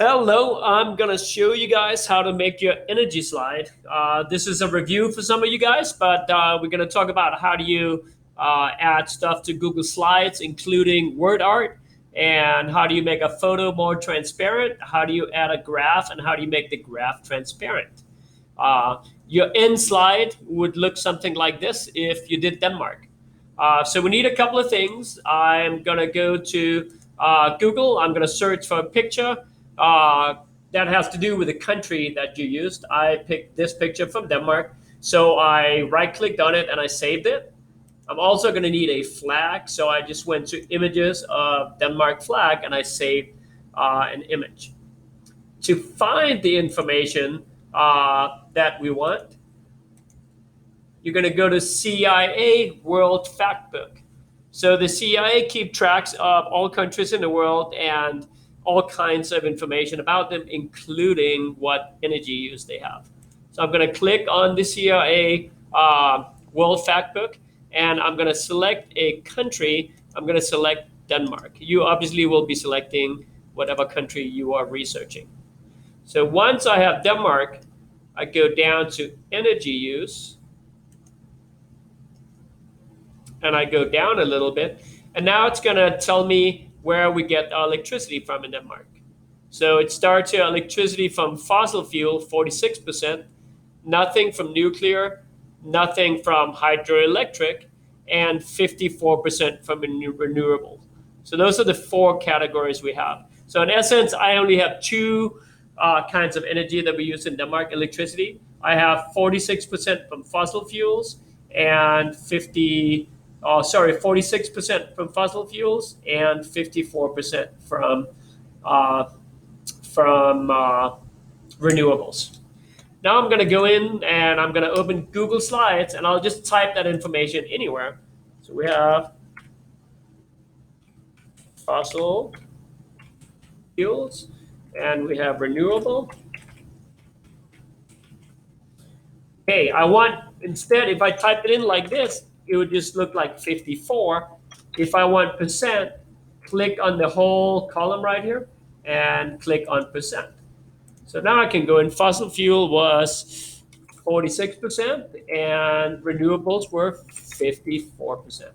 Hello, I'm gonna show you guys how to make your energy slide. This is a review for some of you guys, but we're gonna talk about how do you add stuff to Google Slides, including word art, and how do you make a photo more transparent, how do you add a graph, and how do you make the graph transparent. Your end slide would look something like this if you did Denmark. So we need a couple of things. I'm gonna go to Google, I'm gonna search for a picture uh, that has to do with the country that you used. I picked this picture from Denmark. So I right clicked on it and I saved it. I'm also going to need a flag. So I just went to images of Denmark flag and I saved an image. To find the information that we want, you're going to go to CIA World Factbook. So the CIA keep tracks of all countries in the world and all kinds of information about them, including what energy use they have. So I'm going to click on the CIA World Factbook, and I'm going to select a country. I'm going to select Denmark. You obviously will be selecting whatever country you are researching. So once I have Denmark, I go down to energy use, and I go down a little bit, and now it's going to tell me where we get our electricity from in Denmark. So it starts here, electricity from fossil fuel, 46%, nothing from nuclear, nothing from hydroelectric, and 54% from renewable. So those are the four categories we have. So in essence, I only have two kinds of energy that we use in Denmark, electricity. I have 46% from fossil fuels and 46% from fossil fuels and 54% from renewables. Now I'm going to go in and I'm going to open Google Slides and I'll just type that information anywhere. So we have fossil fuels and we have renewable. Okay, I want, instead, if I type it in like this, it would just look like 54. If I want percent, click on the whole column right here and click on percent. So now I can go in. Fossil fuel was 46% and renewables were 54%.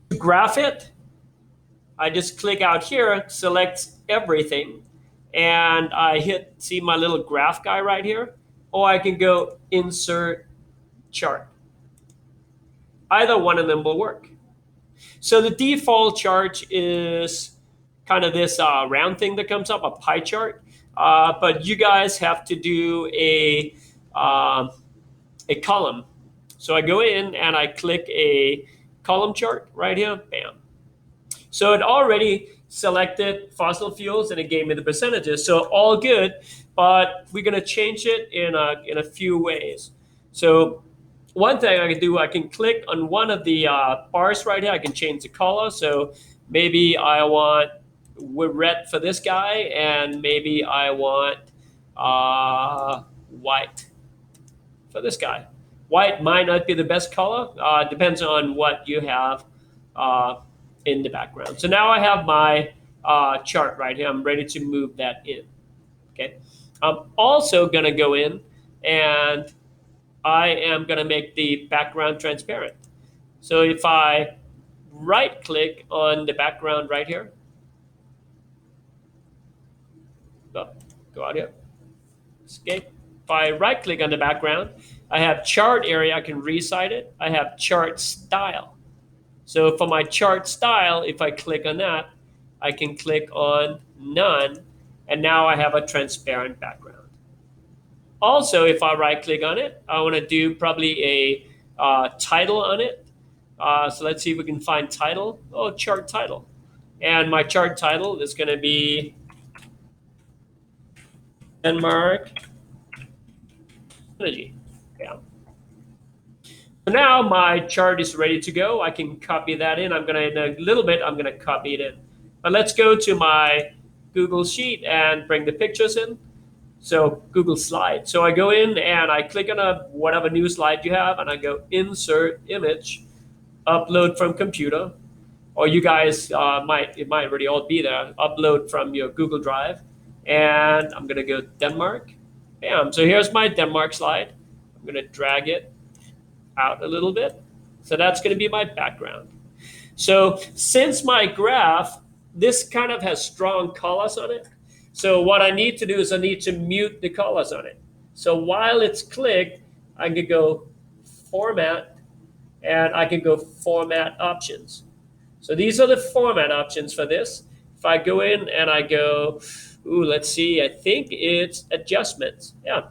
To graph it, I just click out here, select everything, and I hit, see my little graph guy right here, or I can go insert chart. Either one of them will work. So the default chart is kind of this round thing that comes up, a pie chart. But you guys have to do a column. So I go in and I click a column chart right here, bam. So it already selected fossil fuels and it gave me the percentages. So all good, but we're gonna change it in a few ways. So one thing I can do, I can click on one of the bars right here. I can change the color. So maybe I want red for this guy, and maybe I want white for this guy. White might not be the best color. Depends on what you have in the background. So now I have my chart right here. I'm ready to move that in. Okay. I'm also going to go in and I am going to make the background transparent. So if I right click on the background right here, go out here, escape. If I right click on the background, I have chart area, I can resize it. I have chart style. So for my chart style, if I click on that, I can click on none, and now I have a transparent background. Also, if I right click on it, I want to do probably a title on it. So let's see if we can find title. Oh, chart title. And my chart title is going to be Denmark energy. Yeah. So now my chart is ready to go. I can copy that in. I'm going to, in a little bit, I'm going to copy it in. But let's go to my Google Sheet and bring the pictures in. So Google Slide. So I go in and I click on whatever new slide you have, and I go insert image, upload from computer. or you guys it might already all be there. Upload from your Google Drive, and I'm gonna go Denmark. Bam. So here's my Denmark slide. I'm gonna drag it out a little bit. So that's gonna be my background. So since my graph, this kind of has strong colors on it. So what I need to do is I need to mute the colors on it. So while it's clicked, I can go format, and I can go format options. So these are the format options for this. If I go in and I go, let's see, I think it's adjustments. Yeah.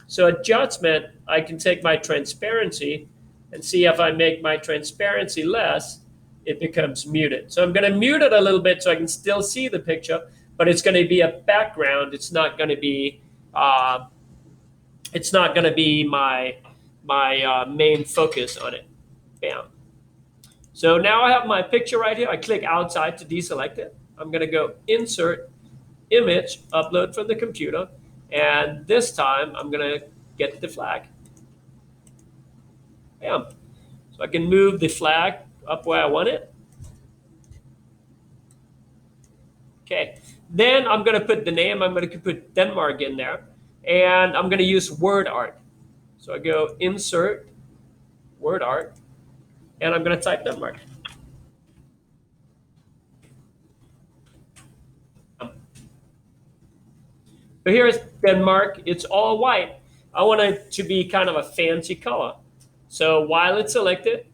So adjustment, I can take my transparency and see if I make my transparency less, it becomes muted. So I'm going to mute it a little bit so I can still see the picture, but it's going to be a background. It's not going to be my main focus on it. Bam. So now I have my picture right here. I click outside to deselect it. I'm going to go insert image, upload from the computer, and this time I'm going to get the flag. Bam. So I can move the flag up where I want it. Okay. Then I'm going to put the name. I'm going to put Denmark in there, and I'm going to use word art. So I go insert word art, and I'm going to type Denmark. But here's Denmark. It's all white. I want it to be kind of a fancy color. So while it's selected,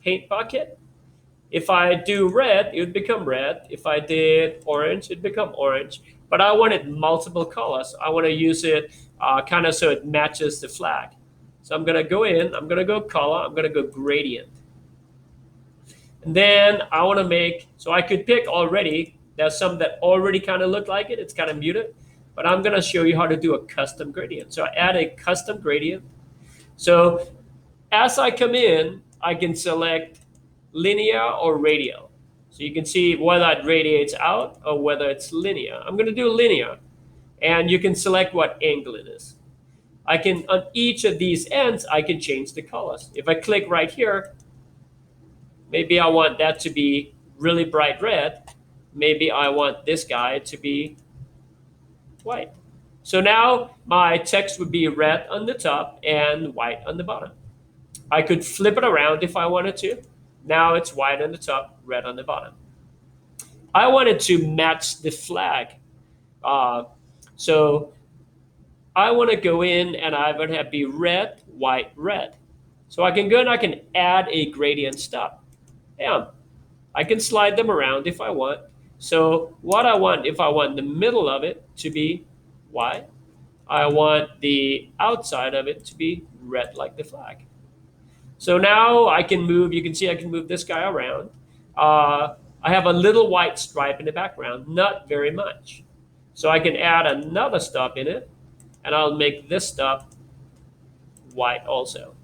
paint bucket. If I do red, it would become red. If I did orange, it'd become orange. But I want it multiple colors. I want to use it kind of so it matches the flag. So I'm going to go in. I'm going to go color. I'm going to go gradient. And then I want to make, so I could pick already. There's some that already kind of look like it. It's kind of muted. But I'm going to show you how to do a custom gradient. So I add a custom gradient. So as I come in, I can select linear or radial. So you can see whether it radiates out or whether it's linear. I'm going to do linear. And you can select what angle it is. I can, on each of these ends, I can change the colors. If I click right here, maybe I want that to be really bright red. Maybe I want this guy to be white. So now my text would be red on the top and white on the bottom. I could flip it around if I wanted to. Now it's white on the top, red on the bottom. I wanted to match the flag. So I want to go in and I would have be red, white, red. So I can go and I can add a gradient stop. Yeah, I can slide them around if I want. So what I want, if I want the middle of it to be white, I want the outside of it to be red like the flag. So now I can move, you can see I can move this guy around. I have a little white stripe in the background, not very much. So I can add another stop in it, and I'll make this stop white also.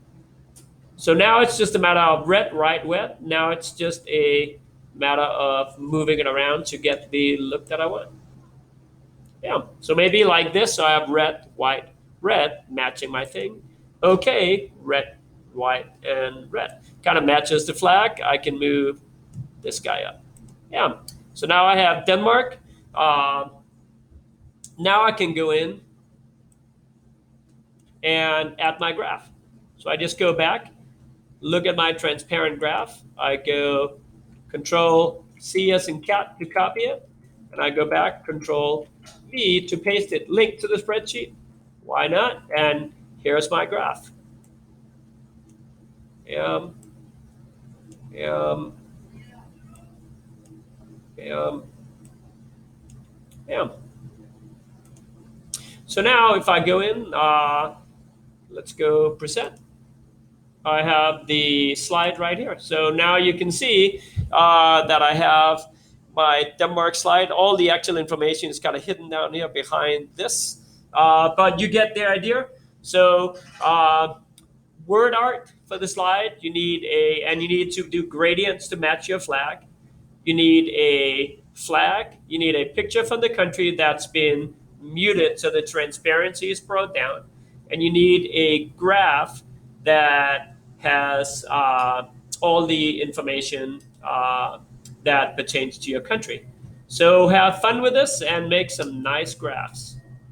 So now it's just a matter of red, right, wet. Now it's just a matter of moving it around to get the look that I want. Yeah, so maybe like this, so I have red, white, red, matching my thing. Okay, red, white, and red. Kind of matches the flag. I can move this guy up. Yeah, so now I have Denmark. Now I can go in and add my graph. So I just go back, look at my transparent graph. I go Control C as in cat to copy it. And I go back, Control V to paste it, link to the spreadsheet. Why not? And here's my graph. So now if I go in, let's go present. I have the slide right here. So now you can see that I have my Denmark slide. All the actual information is kind of hidden down here behind this, but you get the idea. So word art for the slide, you need to do gradients to match your flag. You need a flag. You need a picture from the country that's been muted so the transparency is brought down. And you need a graph that has all the information that pertains to your country. So have fun with this and make some nice graphs.